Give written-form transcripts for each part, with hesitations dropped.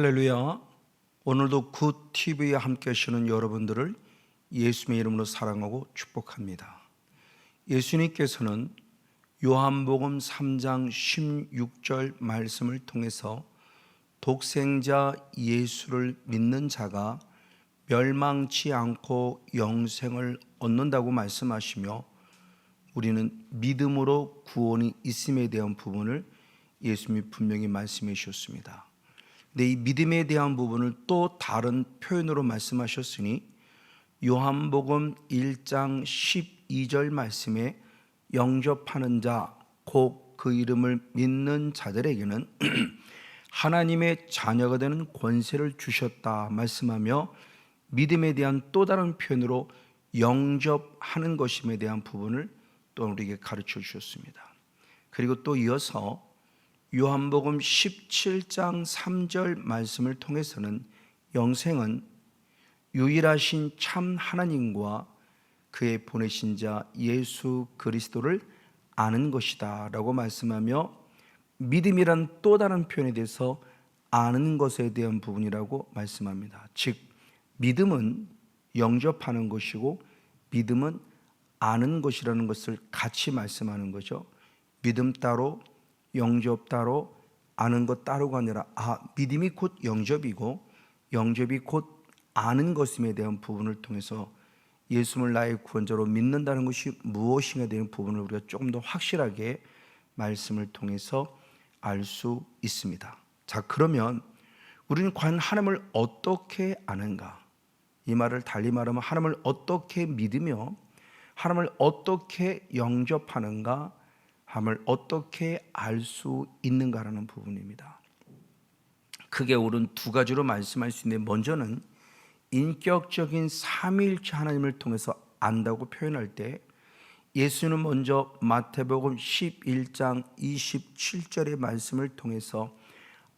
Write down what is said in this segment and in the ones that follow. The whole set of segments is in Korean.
할렐루야. 오늘도 굿TV에 함께 하시는 여러분들을 예수님의 이름으로 사랑하고 축복합니다. 예수님께서는 요한복음 3장 16절 말씀을 통해서 독생자 예수를 믿는 자가 멸망치 않고 영생을 얻는다고 말씀하시며, 우리는 믿음으로 구원이 있음에 대한 부분을 예수님이 분명히 말씀해 주셨습니다. 근데 이 믿음에 대한 부분을 또 다른 표현으로 말씀하셨으니, 요한복음 1장 12절 말씀에 영접하는 자, 곧 그 이름을 믿는 자들에게는 하나님의 자녀가 되는 권세를 주셨다 말씀하며, 믿음에 대한 또 다른 표현으로 영접하는 것임에 대한 부분을 또 우리에게 가르쳐 주셨습니다. 그리고 또 이어서 요한복음 17장 3절 말씀을 통해서는 영생은 유일하신 참 하나님과 그의 보내신 자 예수 그리스도를 아는 것이다 라고 말씀하며, 믿음이란 또 다른 표현에 대해서 아는 것에 대한 부분이라고 말씀합니다. 즉 믿음은 영접하는 것이고 믿음은 아는 것이라는 것을 같이 말씀하는 거죠. 믿음 따로 영접 따로 아는 것 따로가 아니라 믿음이 곧 영접이고 영접이 곧 아는 것임에 대한 부분을 통해서 예수를 나의 구원자로 믿는다는 것이 무엇인가에 대한 부분을 우리가 조금 더 확실하게 말씀을 통해서 알 수 있습니다. 자, 그러면 우리는 과연 하나님을 어떻게 아는가? 이 말을 달리 말하면 하나님을 어떻게 믿으며 하나님을 어떻게 영접하는가, 하나님을 어떻게 알 수 있는가라는 부분입니다. 크게 우리는 두 가지로 말씀할 수 있는데, 먼저는 인격적인 삼위일체 하나님을 통해서 안다고 표현할 때, 예수는 먼저 마태복음 11장 27절의 말씀을 통해서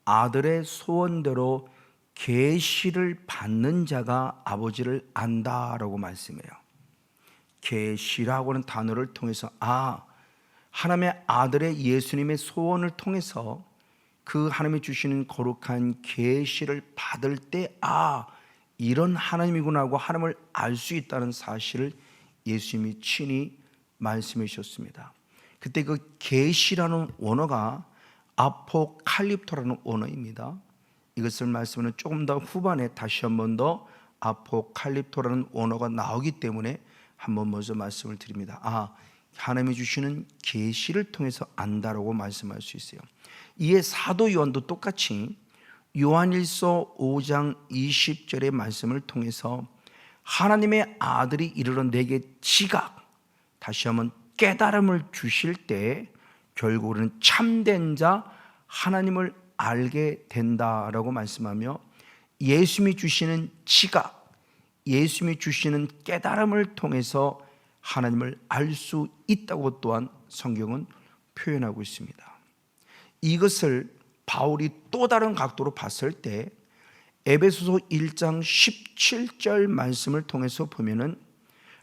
아들의 소원대로 계시를 받는 자가 아버지를 안다라고 말씀해요. 계시라고 하는 단어를 통해서 하나님의 아들의 예수님의 소원을 통해서 그 하나님이 주시는 거룩한 계시를 받을 때 이런 하나님이구나 하고 하나님을 알 수 있다는 사실을 예수님이 친히 말씀해 주셨습니다. 그때 그 계시라는 원어가 아포칼립토라는 원어입니다. 이것을 말씀하는 조금 더 후반에 다시 한 번 더 아포칼립토라는 원어가 나오기 때문에 한번 먼저 말씀을 드립니다. 하나님이 주시는 계시를 통해서 안다라고 말씀할 수 있어요. 이에 사도 요한도 똑같이 요한일서 5장 20절의 말씀을 통해서 하나님의 아들이 이르러 내게 지각, 다시 한번 깨달음을 주실 때 결국은 참된 자 하나님을 알게 된다라고 말씀하며, 예수님이 주시는 지각, 예수님이 주시는 깨달음을 통해서 하나님을 알 수 있다고 또한 성경은 표현하고 있습니다. 이것을 바울이 또 다른 각도로 봤을 때 에베소서 1장 17절 말씀을 통해서 보면은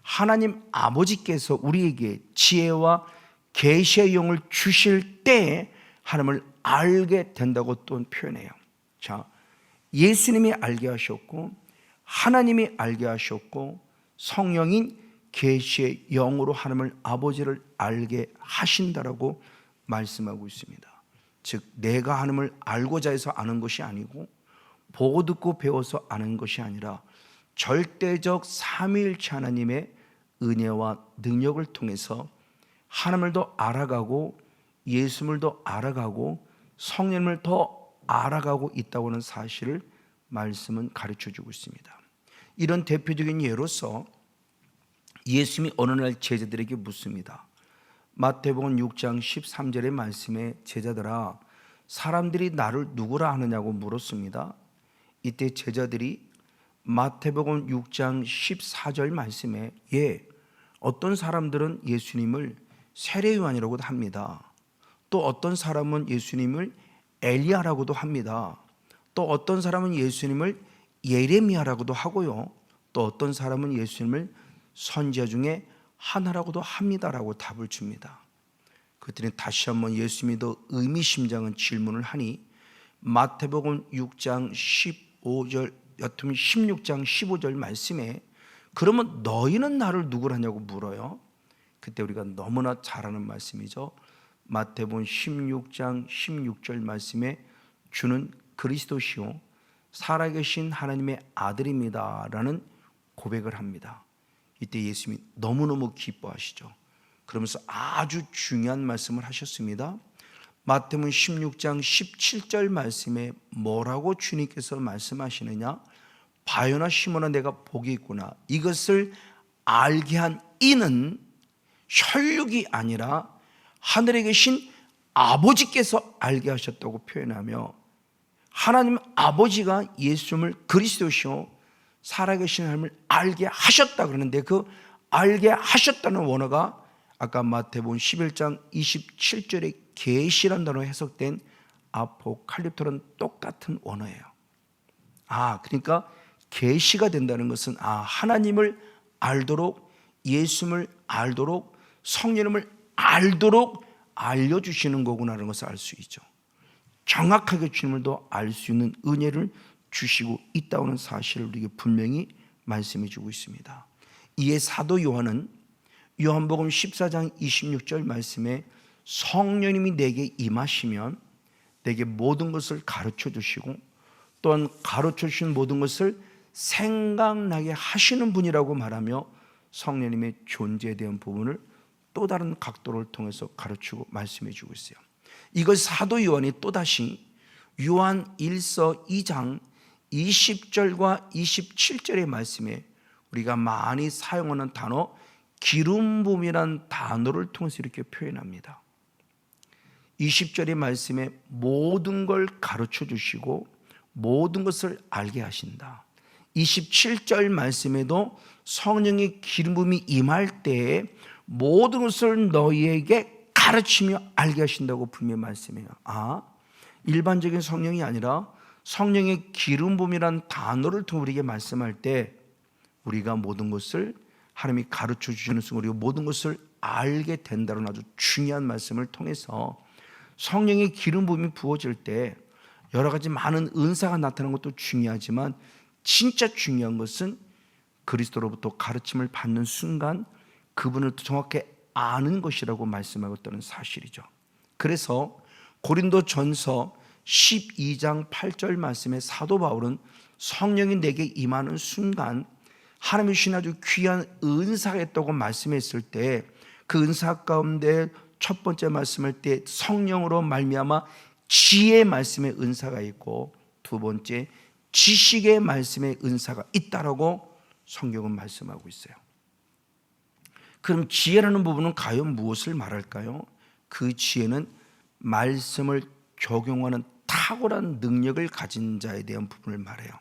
하나님 아버지께서 우리에게 지혜와 계시의 영을 주실 때 하나님을 알게 된다고 또 표현해요. 자, 예수님이 알게 하셨고 하나님이 알게 하셨고 성령인 계시의 영으로 하나님을 아버지를 알게 하신다라고 말씀하고 있습니다. 즉 내가 하나님을 알고자 해서 아는 것이 아니고 보고 듣고 배워서 아는 것이 아니라 절대적 삼위일체 하나님의 은혜와 능력을 통해서 하나님을 더 알아가고 예수님을 더 알아가고 성령을 더 알아가고 있다고 하는 사실을 말씀은 가르쳐주고 있습니다. 이런 대표적인 예로서 예수님이 어느 날 제자들에게 묻습니다. 마태복음 6장 13절의 말씀에 제자들아 사람들이 나를 누구라 하느냐고 물었습니다. 이때 제자들이 마태복음 6장 14절 말씀에 어떤 사람들은 예수님을 세례요한이라고도 합니다. 또 어떤 사람은 예수님을 엘리야라고도 합니다. 또 어떤 사람은 예수님을 예레미야라고도 하고요. 또 어떤 사람은 예수님을 선지자 중에 하나라고도 합니다라고 답을 줍니다. 그랬더니 다시 한번 예수님이 더 의미심장한 질문을 하니 마태복음 6장 15절 여튼 16장 15절 말씀에 그러면 너희는 나를 누구라냐고 물어요. 그때 우리가 너무나 잘 아는 말씀이죠. 마태복음 16장 16절 말씀에 주는 그리스도시요 살아계신 하나님의 아들입니다 라는 고백을 합니다. 이때 예수님이 너무너무 기뻐하시죠. 그러면서 아주 중요한 말씀을 하셨습니다. 마태복음 16장 17절 말씀에 뭐라고 주님께서 말씀하시느냐? 바요나 시몬아 내가 복이 있구나. 이것을 알게 한 이는 혈육이 아니라 하늘에 계신 아버지께서 알게 하셨다고 표현하며 하나님 아버지가 예수님을 그리스도시요 살아계신 하나님을 알게 하셨다 그러는데 그 알게 하셨다는 원어가 아까 마태복음 11장 27절에 계시란 단어로 해석된 아포칼립토랑 똑같은 원어예요. 그러니까 계시가 된다는 것은 하나님을 알도록 예수님을 알도록 성령님을 알도록 알려주시는 거구나라는 것을 알 수 있죠. 정확하게 주님을 더 알 수 있는 은혜를 주시고 있다는 사실을 우리에게 분명히 말씀해 주고 있습니다. 이에 사도 요한은 요한복음 14장 26절 말씀에 성령님이 내게 임하시면 내게 모든 것을 가르쳐 주시고 또한 가르쳐 주신 모든 것을 생각나게 하시는 분이라고 말하며 성령님의 존재에 대한 부분을 또 다른 각도를 통해서 가르치고 말씀해 주고 있어요. 이걸 사도 요한이 또다시 요한 1서 2장 20절과 27절의 말씀에 우리가 많이 사용하는 단어 기름 부음이라는 단어를 통해서 이렇게 표현합니다. 20절의 말씀에 모든 걸 가르쳐 주시고 모든 것을 알게 하신다. 27절 말씀에도 성령의 기름 부음이 임할 때에 모든 것을 너희에게 가르치며 알게 하신다고 분명히 말씀해요. 일반적인 성령이 아니라 성령의 기름 부음이라는 단어를 통해 우리에게 말씀할 때 우리가 모든 것을 하나님이 가르쳐 주시는 순간 우리가 모든 것을 알게 된다는 아주 중요한 말씀을 통해서 성령의 기름 부음이 부어질 때 여러 가지 많은 은사가 나타나는 것도 중요하지만 진짜 중요한 것은 그리스도로부터 가르침을 받는 순간 그분을 정확히 아는 것이라고 말씀하고 있다는 사실이죠. 그래서 고린도전서 12장 8절 말씀에 사도 바울은 성령이 내게 임하는 순간 하나님이 주신 아주 귀한 은사가 있다고 말씀했을 때 그 은사 가운데 첫 번째 말씀할 때 성령으로 말미암아 지혜의 말씀의 은사가 있고 두 번째 지식의 말씀의 은사가 있다라고 성경은 말씀하고 있어요. 그럼 지혜라는 부분은 과연 무엇을 말할까요? 그 지혜는 말씀을 적용하는 탁월한 능력을 가진 자에 대한 부분을 말해요.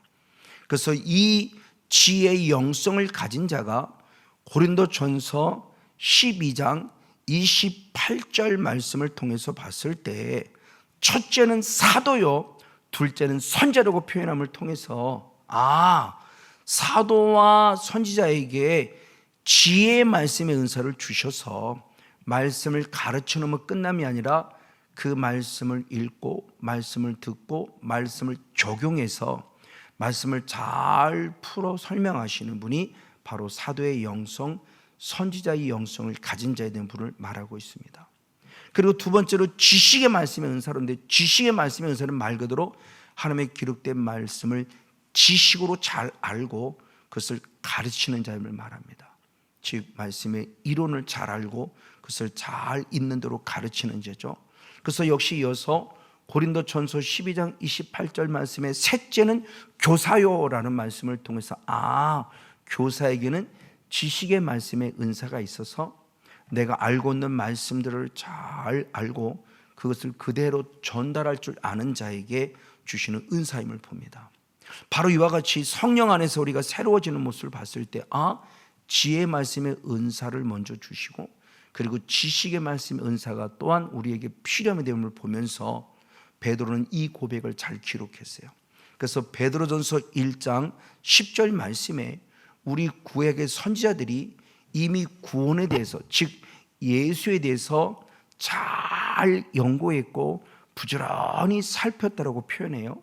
그래서 이 지혜의 영성을 가진 자가 고린도전서 12장 28절 말씀을 통해서 봤을 때 첫째는 사도요 둘째는 선지자라고 표현함을 통해서 사도와 선지자에게 지혜의 말씀의 은사를 주셔서 말씀을 가르쳐 놓으면 끝남이 아니라 그 말씀을 읽고 말씀을 듣고 말씀을 적용해서 말씀을 잘 풀어 설명하시는 분이 바로 사도의 영성, 선지자의 영성을 가진 자에 대한 분을 말하고 있습니다. 그리고 두 번째로 지식의 말씀의 은사로인데 지식의 말씀의 은사는 말 그대로 하나님의 기록된 말씀을 지식으로 잘 알고 그것을 가르치는 자임을 말합니다. 즉 말씀의 이론을 잘 알고 그것을 잘 있는 대로 가르치는 자죠. 그래서 역시 이어서 고린도전서 12장 28절 말씀에 셋째는 교사요라는 말씀을 통해서 교사에게는 지식의 말씀의 은사가 있어서 내가 알고 있는 말씀들을 잘 알고 그것을 그대로 전달할 줄 아는 자에게 주시는 은사임을 봅니다. 바로 이와 같이 성령 안에서 우리가 새로워지는 모습을 봤을 때 지혜의 말씀의 은사를 먼저 주시고 그리고 지식의 말씀의 은사가 또한 우리에게 필요함이 됨을 보면서 베드로는 이 고백을 잘 기록했어요. 그래서 베드로전서 1장 10절 말씀에 우리 구약의 선지자들이 이미 구원에 대해서 즉 예수에 대해서 잘 연구했고 부지런히 살폈다라고 표현해요.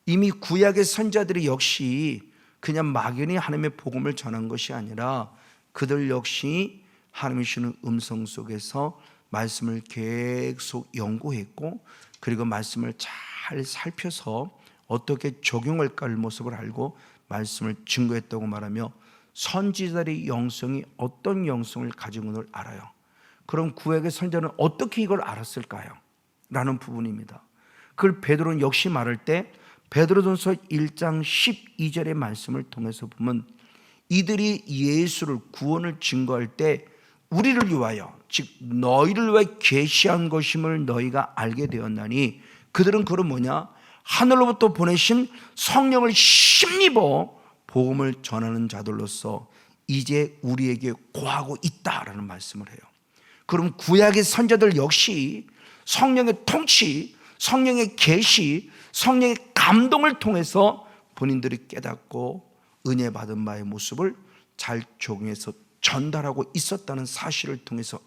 이미 구약의 선자들이 역시 그냥 막연히 하나님의 복음을 전한 것이 아니라 그들 역시 하나님이 주시는 음성 속에서 말씀을 계속 연구했고, 그리고 말씀을 잘 살펴서 어떻게 적용할까를 모습을 알고 말씀을 증거했다고 말하며, 선지자들의 영성이 어떤 영성을 가지고 있는 걸 알아요. 그럼 구약의 선자는 어떻게 이걸 알았을까요? 라는 부분입니다. 그걸 베드로는 역시 말할 때 베드로전서 1장 12절의 말씀을 통해서 보면, 이들이 예수를, 구원을 증거할 때 우리를 위하여, 즉 너희를 위하여 계시한 것임을 너희가 알게 되었나니, 그들은 그런 뭐냐? 하늘로부터 보내신 성령을 힘입어 복음을 전하는 자들로서 이제 우리에게 고하고 있다라는 말씀을 해요. 그럼 구약의 선자들 역시 성령의 통치, 성령의 계시, 성령의 감동을 통해서 본인들이 깨닫고 은혜 받은 바의 모습을 잘 적용해서 전달하고 있었다는 사실을 통해서,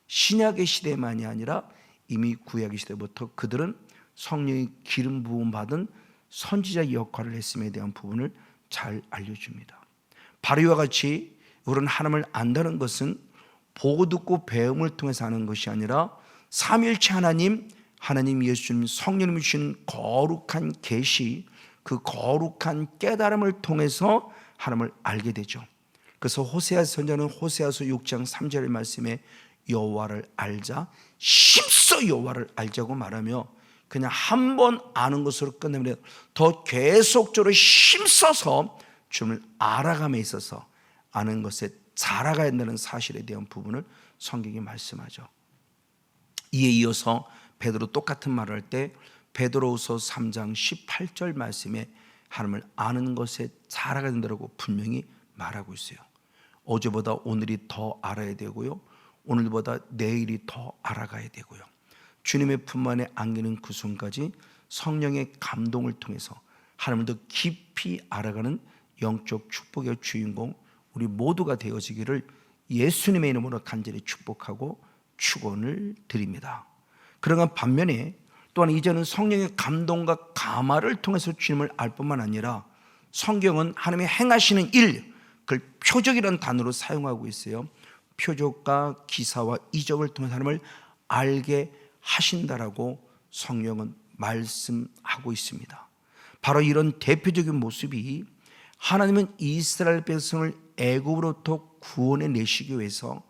신약의 시대만이 아니라 이미 구약의 시대부터 그들은 성령의 기름 부음 받은 선지자 역할을 했음에 대한 부분을 잘 알려줍니다. 바로 이와 같이 우리는 하나님을 안다는 것은 보고 듣고 배움을 통해서 하는 것이 아니라 삼위일체 하나님 예수님 성령님이 주신 거룩한 계시, 그 거룩한 깨달음을 통해서 하나님을 알게 되죠. 그래서 호세아 선자는 호세아서 6장 3절의 말씀에 여호와를 알자, 힘써 여호와를 알자고 말하며, 그냥 한 번 아는 것으로 끝내면 더 계속적으로 힘써서 주님을 알아감에 있어서 아는 것에 자라가야 한다는 사실에 대한 부분을 성경이 말씀하죠. 이에 이어서 베드로 똑같은 말을 할 때 베드로후서 3장 18절 말씀에 하나님을 아는 것에 자라가야 된다고 분명히 말하고 있어요. 어제보다 오늘이 더 알아야 되고요, 오늘보다 내일이 더 알아가야 되고요, 주님의 품 안에 안기는 그 순간까지 성령의 감동을 통해서 하나님을 더 깊이 알아가는 영적 축복의 주인공 우리 모두가 되어지기를 예수님의 이름으로 간절히 축복하고 축원을 드립니다. 그러나 반면에 또한 이제는 성령의 감동과 감화를 통해서 주님을 알 뿐만 아니라 성경은 하나님의 행하시는 일, 그걸 표적이라는 단어로 사용하고 있어요. 표적과 기사와 이적을 통해서 하나님을 알게 하신다라고 성령은 말씀하고 있습니다. 바로 이런 대표적인 모습이, 하나님은 이스라엘 백성을 애굽으로부터 구원해 내시기 위해서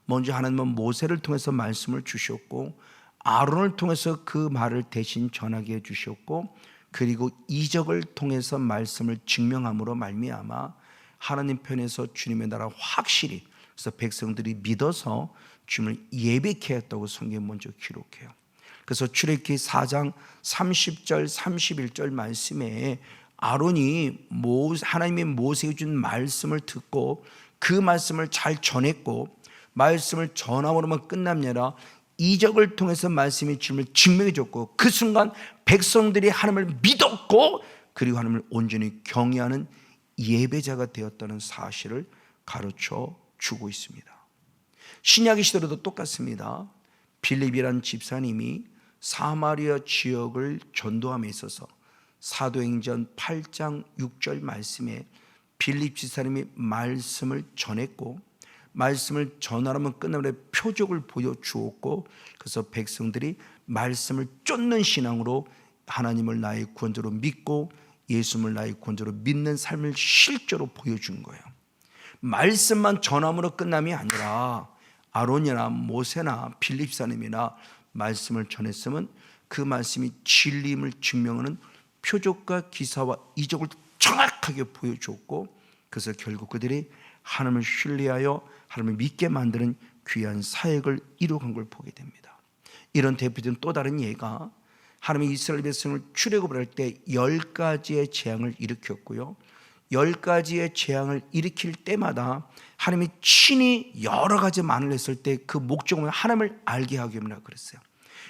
먼저 하나님은 모세를 통해서 말씀을 주셨고, 아론을 통해서 그 말을 대신 전하게 해주셨고, 그리고 이적을 통해서 말씀을 증명함으로 말미암아 하나님 편에서 주님의 나라 확실히, 그래서 백성들이 믿어서 주님을 예배케 했다고 성경 먼저 기록해요. 그래서 출애굽기 4장 30절 31절 말씀에 아론이 하나님의 모세에게 준 말씀을 듣고 그 말씀을 잘 전했고, 말씀을 전함으로만 끝남이 아니라 이적을 통해서 말씀이 주님을 증명해 줬고, 그 순간 백성들이 하나님을 믿었고, 그리고 하나님을 온전히 경외하는 예배자가 되었다는 사실을 가르쳐 주고 있습니다. 신약의 시대로도 똑같습니다. 빌립이라는 집사님이 사마리아 지역을 전도함에 있어서 사도행전 8장 6절 말씀에 빌립 집사님이 말씀을 전했고, 말씀을 전하려면 끝나면 표적을 보여주었고, 그래서 백성들이 말씀을 쫓는 신앙으로 하나님을 나의 구원자로 믿고 예수님을 나의 구원자로 믿는 삶을 실제로 보여준 거예요. 말씀만 전함으로 끝남이 아니라 아론이나 모세나 빌립 집사님이나 말씀을 전했으면 그 말씀이 진리임을 증명하는 표적과 기사와 이적을 정확하게 보여줬고, 그래서 결국 그들이 하나님을 신뢰하여 하나님을 믿게 만드는 귀한 사역을 이루어간 걸 보게 됩니다. 이런 대표적인 또 다른 예가, 하나님이 이스라엘 백성을 출애굽을 할 때 10가지의 재앙을 일으켰고요, 10가지의 재앙을 일으킬 때마다 하나님이 친히 여러 가지 만을 했을 때 그 목적은 하나님을 알게 하기 위함이라고 그랬어요.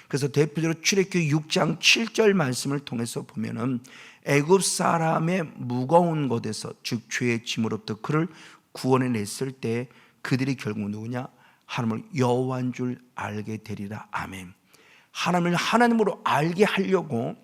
그래서 대표적으로 출애굽기 6장 7절 말씀을 통해서 보면은 애굽 사람의 무거운 것에서, 즉 죄의 짐으로부터 그를 구원해 냈을 때 그들이 결국 누구냐? 하나님을 여호와인 줄 알게 되리라. 아멘. 하나님을 하나님으로 알게 하려고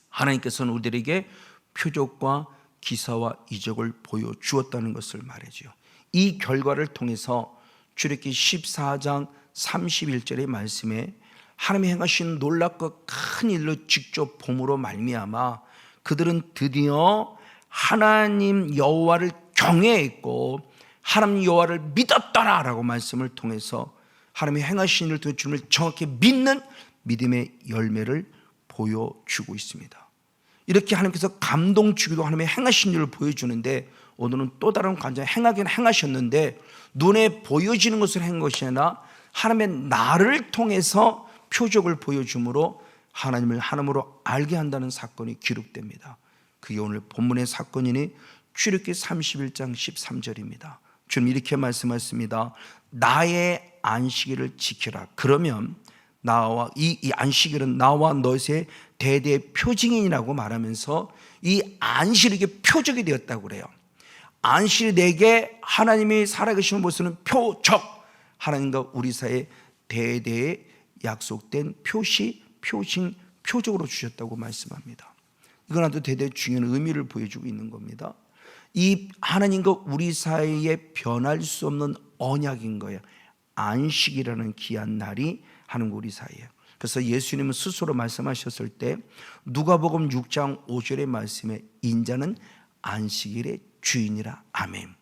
하나님께서는 우리들에게 표적과 기사와 이적을 보여주었다는 것을 말해줘요. 이 결과를 통해서 출애굽기 14장 31절의 말씀에 하나님이 행하신 놀랍고 큰 일로 직접 봄으로 말미암아 그들은 드디어 하나님 여호와를 경외했고 하나님 여호와를 믿었더라라고 말씀을 통해서 하나님이 행하신 일을 통해 주님을 정확히 믿는 믿음의 열매를 보여주고 있습니다. 이렇게 하나님께서 감동 주기도 하나님의 행하신 일을 보여주는데, 오늘은 또 다른 관점, 행하긴 행하셨는데 눈에 보여지는 것을 한 것이 아니라 하나님의 나를 통해서 표적을 보여줌으로 하나님을 하나님으로 알게 한다는 사건이 기록됩니다. 그게 오늘 본문의 사건이니 출애굽기 31장 13절입니다. 주님 이렇게 말씀하셨습니다. 나의 안식일을 지키라. 그러면 나와 이 안식일은 나와 너의 대대의 표징이라고 말하면서 이 안식일이 표적이 되었다고 그래요. 안식일이 내게 하나님이 살아계시는 모습은 표적, 하나님과 우리 사이에 대대의 약속된 표시, 표징, 표적으로 주셨다고 말씀합니다. 이건 아주 대대의 중요한 의미를 보여주고 있는 겁니다. 이 하나님과 우리 사이에 변할 수 없는 언약인 거예요. 안식이라는 귀한 날이 하나님과 우리 사이에. 그래서 예수님은 스스로 말씀하셨을 때 누가복음 6장 5절의 말씀에 인자는 안식일의 주인이라. 아멘.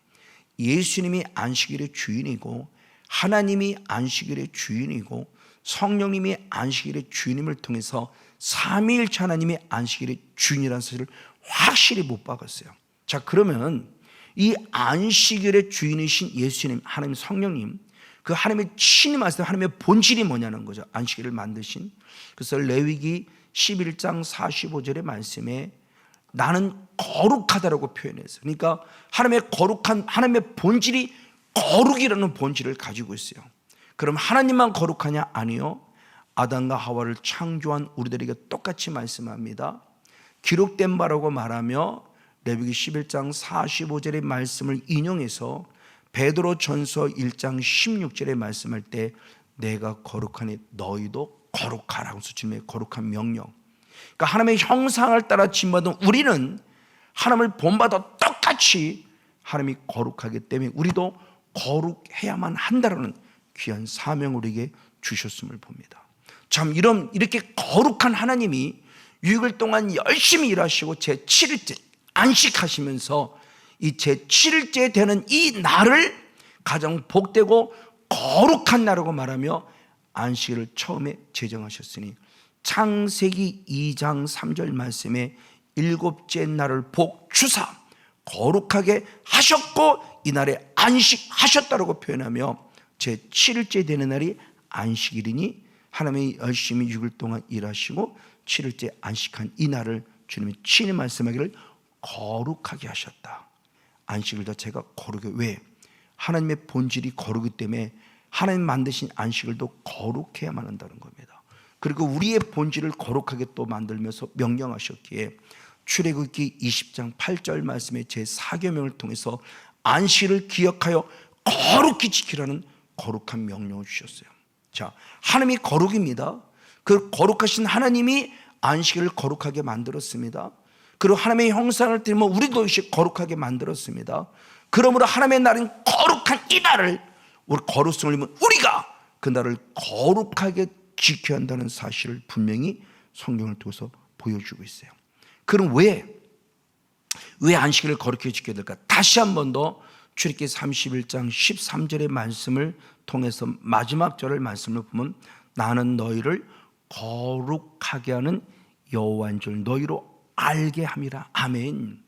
예수님이 안식일의 주인이고 하나님이 안식일의 주인이고 성령님이 안식일의 주인임을 통해서 삼위일체 하나님이 안식일의 주인이라는 사실을 확실히 못 박았어요. 자, 그러면 이 안식일의 주인이신 예수님, 하나님 성령님, 그 하나님의 친히 말씀, 하나님의 본질이 뭐냐는 거죠. 안식일을 만드신. 그래서 레위기 11장 45절의 말씀에 나는 거룩하다라고 표현했어요. 그러니까 하나님의 거룩한, 하나님의 본질이 거룩이라는 본질을 가지고 있어요. 그럼 하나님만 거룩하냐? 아니요. 아담과 하와를 창조한 우리들에게 똑같이 말씀합니다. 기록된 바라고 말하며 레위기 11장 45절의 말씀을 인용해서 베드로 전서 1장 16절에 말씀할 때 내가 거룩하니 너희도 거룩하라고 주님의 거룩한 명령. 그러니까 하나님의 형상을 따라 지음받은 우리는 하나님을 본받아 똑같이 하나님이 거룩하기 때문에 우리도 거룩해야만 한다는 귀한 사명을 우리에게 주셨음을 봅니다. 참 이렇게 거룩한 하나님이 6일 동안 열심히 일하시고 제7일째 안식하시면서 이 제7일째 되는 이 날을 가장 복되고 거룩한 날이라고 말하며 안식일을 처음에 제정하셨으니 창세기 2장 3절 말씀에 일곱째 날을 복 주사 거룩하게 하셨고 이 날에 안식하셨다라고 표현하며 제7일째 되는 날이 안식일이니 하나님이 열심히 6일 동안 일하시고 7일째 안식한 이 날을 주님이 친히 말씀하기를 거룩하게 하셨다. 안식일 자체가 거룩해. 왜? 하나님의 본질이 거룩이기 때문에 하나님 만드신 안식일도 거룩해야만 한다는 겁니다. 그리고 우리의 본질을 거룩하게 또 만들면서 명령하셨기에 출애굽기 20장 8절 말씀에 제4계명을 통해서 안식일을 기억하여 거룩히 지키라는 거룩한 명령을 주셨어요. 자, 하나님이 거룩입니다. 그 거룩하신 하나님이 안식일을 거룩하게 만들었습니다. 그리고 하나님의 형상을 띠면 우리도 역시 거룩하게 만들었습니다. 그러므로 하나님의 날은 거룩한 이 날을 우리 거룩성을 입은 우리가 그 날을 거룩하게 지켜야 한다는 사실을 분명히 성경을 통해서 보여주고 있어요. 그럼 왜 안식일을 거룩하게 지켜야 될까? 다시 한 번 더 출애굽기 31장 13절의 말씀을 통해서 마지막 절의 말씀을 보면 나는 너희를 거룩하게 하는 여호와인 줄 너희로 알게 함이라. 아멘.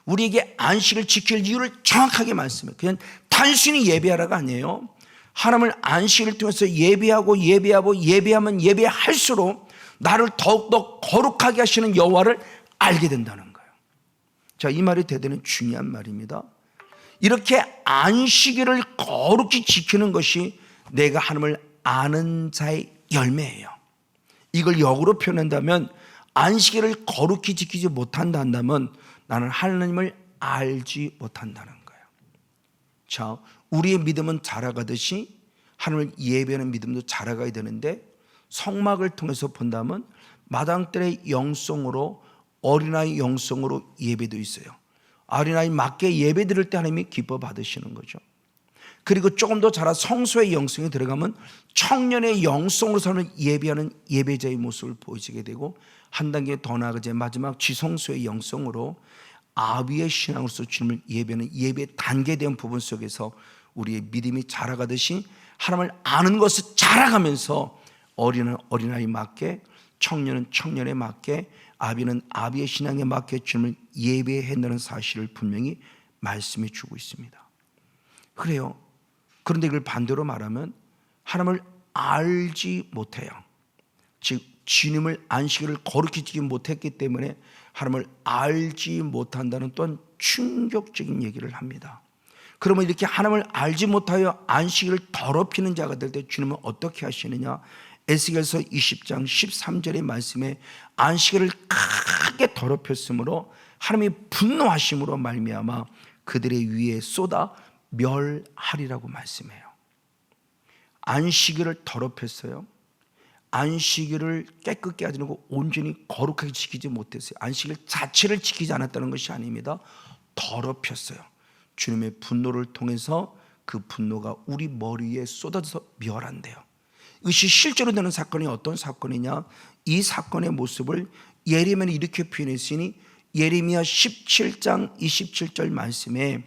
우리에게 안식을 지킬 이유를 정확하게 말씀해요. 그냥 단순히 예배하라가 아니에요. 하나님을 안식을 통해서 예배하면 예배할수록 나를 더욱더 거룩하게 하시는 여호와를 알게 된다는 거예요. 자, 이 말이 대단히 중요한 말입니다. 이렇게 안식일을 거룩히 지키는 것이 내가 하나님을 아는 자의 열매예요. 이걸 역으로 표현한다면 안식일을 거룩히 지키지 못한다면 나는 하나님을 알지 못한다는 거예요. 자, 우리의 믿음은 자라가듯이 하나님을 예배하는 믿음도 자라가야 되는데 성막을 통해서 본다면 마당들의 영성으로, 어린아이 영성으로 예배도 있어요. 어린아이 맞게 예배 드릴 때 하나님이 기뻐 받으시는 거죠. 그리고 조금 더 자라 성소의 영성이 들어가면 청년의 영성으로 서는 예배하는 예배자의 모습을 보여지게 되고, 한 단계 더 나아가자 마지막 지성소의 영성으로 아비의 신앙으로서 주님을 예배하는 예배 단계에 대한 부분 속에서 우리의 믿음이 자라가듯이 하나님을 아는 것을 자라가면서 어린은 어린아이 맞게, 청년은 청년에 맞게, 아비는 아비의 신앙에 맞게 주님을 예배해야 한다는 사실을 분명히 말씀해 주고 있습니다. 그래요. 그런데 이걸 반대로 말하면 하나님을 알지 못해요. 즉 주님을 안식일을 거룩히 지키지 못했기 때문에 하나님을 알지 못한다는 또한 충격적인 얘기를 합니다. 그러면 이렇게 하나님을 알지 못하여 안식일을 더럽히는 자가 될 때 주님은 어떻게 하시느냐? 에스겔서 20장 13절의 말씀에 안식일을 크게 더럽혔으므로 하나님이 분노하심으로 말미암아 그들의 위에 쏟아 멸하리라고 말씀해요. 안식일을 더럽혔어요. 안식일을 깨끗게 하지 않고 온전히 거룩하게 지키지 못했어요. 안식일 자체를 지키지 않았다는 것이 아닙니다. 더럽혔어요. 주님의 분노를 통해서 그 분노가 우리 머리에 쏟아져서 멸한대요. 이것이 실제로 되는 사건이 어떤 사건이냐? 이 사건의 모습을 예레미야는 이렇게 표현했으니 예레미야 17장 27절 말씀에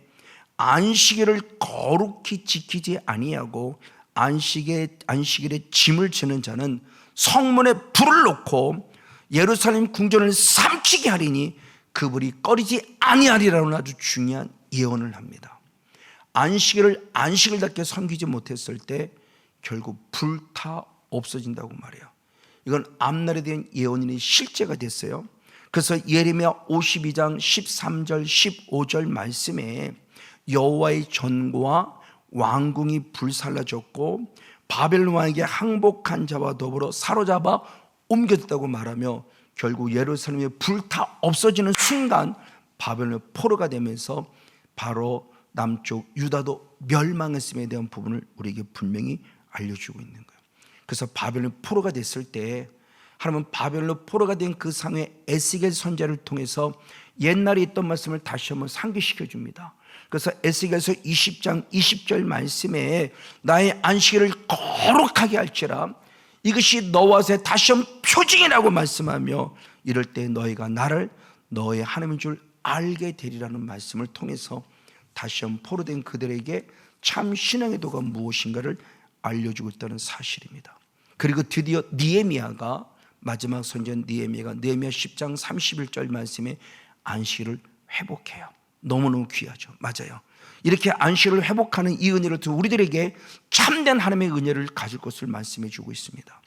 안식일을 거룩히 지키지 아니하고 안식일에 짐을 지는 자는 성문에 불을 놓고 예루살렘 궁전을 삼키게 하리니 그불이 꺼리지 아니하리라는 아주 중요한 예언을 합니다. 안식일답게 섬기지 못했을 때 결국 불타 없어진다고 말해요. 이건 앞날에 대한 예언이 실제가 됐어요. 그래서 예레미야 52장 13절 15절 말씀에 여호와의 전과 왕궁이 불살라졌고 바벨론 왕에게 항복한 자와 더불어 사로잡아 옮겨졌다고 말하며 결국 예루살렘이 불타 없어지는 순간 바벨론의 포로가 되면서 바로 남쪽 유다도 멸망했음에 대한 부분을 우리에게 분명히 알려주고 있는 거예요. 그래서 바벨론 포로가 됐을 때 하나님은 바벨론 포로가 된 그 상황에 에스겔 선지자를 통해서 옛날에 있던 말씀을 다시 한번 상기시켜 줍니다. 그래서 에스겔서 20장 20절 말씀에 나의 안식일을 거룩하게 할지라 이것이 너와 새 다시 한번 표징이라고 말씀하며 이럴 때 너희가 나를 너의 하나님인 줄 알게 되리라는 말씀을 통해서 다시 한번 포로된 그들에게 참 신앙의 도가 무엇인가를 알려주고 있다는 사실입니다. 그리고 드디어 느헤미야가 마지막 선지자 느헤미야가 느헤미야 10장 31절 말씀에 안식일을 회복해요. 너무너무 귀하죠. 맞아요. 이렇게 안식일을 회복하는 이 은혜를 통해 우리들에게 참된 하나님의 은혜를 가질 것을 말씀해 주고 있습니다.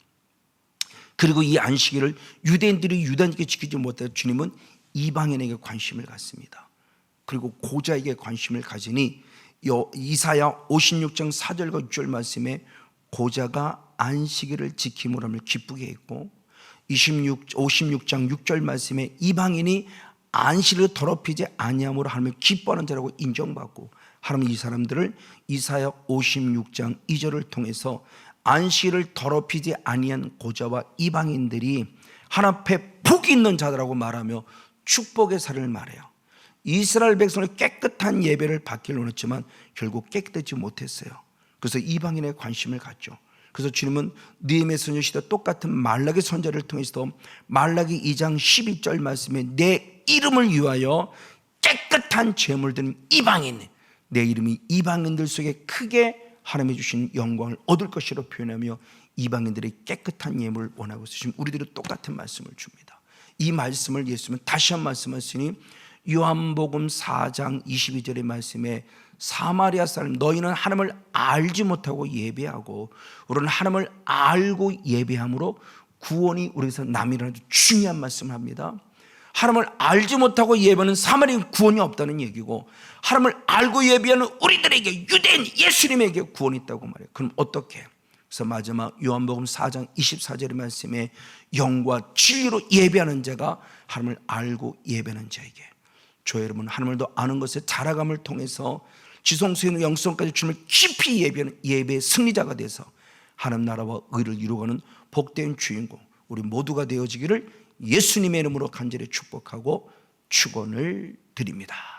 그리고 이 안식일을 유대인들이 유대인에게 지키지 못해 주님은 이방인에게 관심을 갖습니다. 그리고 고자에게 관심을 가지니 이사야 56장 4절과 6절 말씀에 고자가 안식일을 지킴으로 함을 기쁘게 했고 56장 6절 말씀에 이방인이 안식일을 더럽히지 아니함으로 하나님을 기뻐하는 자라고 인정받고 하나님 이 사람들을 이사야 56장 2절을 통해서 안식일을 더럽히지 아니한 고자와 이방인들이 하나님 앞에 복이 있는 자들라고 말하며 축복의 사례를 말해요. 이스라엘 백성을 깨끗한 예배를 받기를 원했지만 결국 깨끗하지 못했어요. 그래서 이방인에 관심을 갖죠. 그래서 주님은 느헤미야 선지자 시대 똑같은 말라기 선지자를 통해서 말라기 2장 12절 말씀에 내 이름을 위하여 깨끗한 제물 드린 이방인, 내 이름이 이방인들 속에 크게 하나님이 주신 영광을 얻을 것이라 표현하며 이방인들의 깨끗한 예물을 원하고 있으시면 우리들이 똑같은 말씀을 줍니다. 이 말씀을 예수님은 다시 한 말씀하시니 요한복음 4장 22절의 말씀에 사마리아 사람 너희는 하나님을 알지 못하고 예배하고 우리는 하나님을 알고 예배함으로 구원이 우리에게서 남이라는 아주 중요한 말씀을 합니다. 하나님을 알지 못하고 예배하는 사마리아는 구원이 없다는 얘기고 하나님을 알고 예배하는 우리들에게 유대인 예수님에게 구원이 있다고 말해요. 그럼 어떻게? 그래서 마지막 요한복음 4장 24절의 말씀에 영과 진리로 예배하는 자가 하나님을 알고 예배하는 자에게 저 여러분 하나님을 더 아는 것에 자라감을 통해서 지성소의 영성까지 주님을 깊이 예배하는 예배의 승리자가 돼서 하나님 나라와 의를 이루어가는 복된 주인공 우리 모두가 되어지기를 예수님의 이름으로 간절히 축복하고 축원을 드립니다.